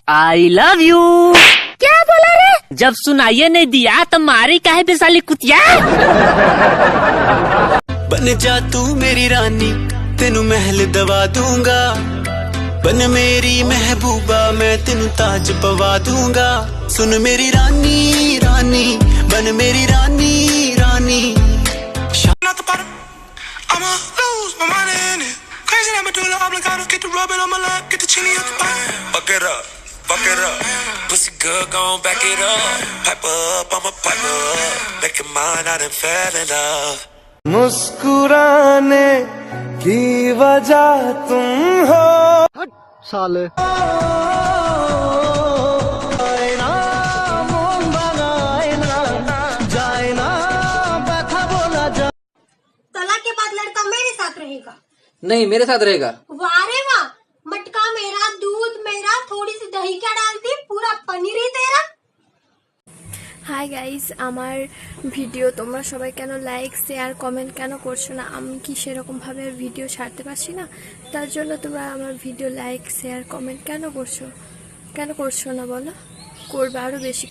I love you. क्या बोला रे? जब सुनाइए नहीं दिया तो मारी काहे बेसाली कुतिया। बन जा तू मेरी रानी, तेनू महल दवा दूंगा। बन मेरी महबूबा, मैं तेनू ताज पवा दूंगा। सुन मेरी रानी रानी, बन मेरी रानी रानी। Fuck it up, pussy good, gon' back it up. Pipe up, I'ma pipe up. Make it mine, I done fell in love. मुस्कुराने की वजह तुम हो। हट साले। तलाक के बाद लड़का मेरे साथ रहेगा? नहीं, मेरे साथ रहेगा। वाह रे वाह, मटका मेरा, दूध मेरा, थोड़ी सी दही क्या डालती, पूरा पनीर ही तेरा। হাই গাইস, আমার ভিডিও তোমরা সবাই কেন লাইক শেয়ার কমেন্ট কেন করছো না? আমি কি সেরকমভাবে ভিডিও ছাড়তে পারছি না? তার জন্য তোমরা আমার ভিডিও লাইক শেয়ার কমেন্ট কেন করছো না বলো? করবে আরও বেশি।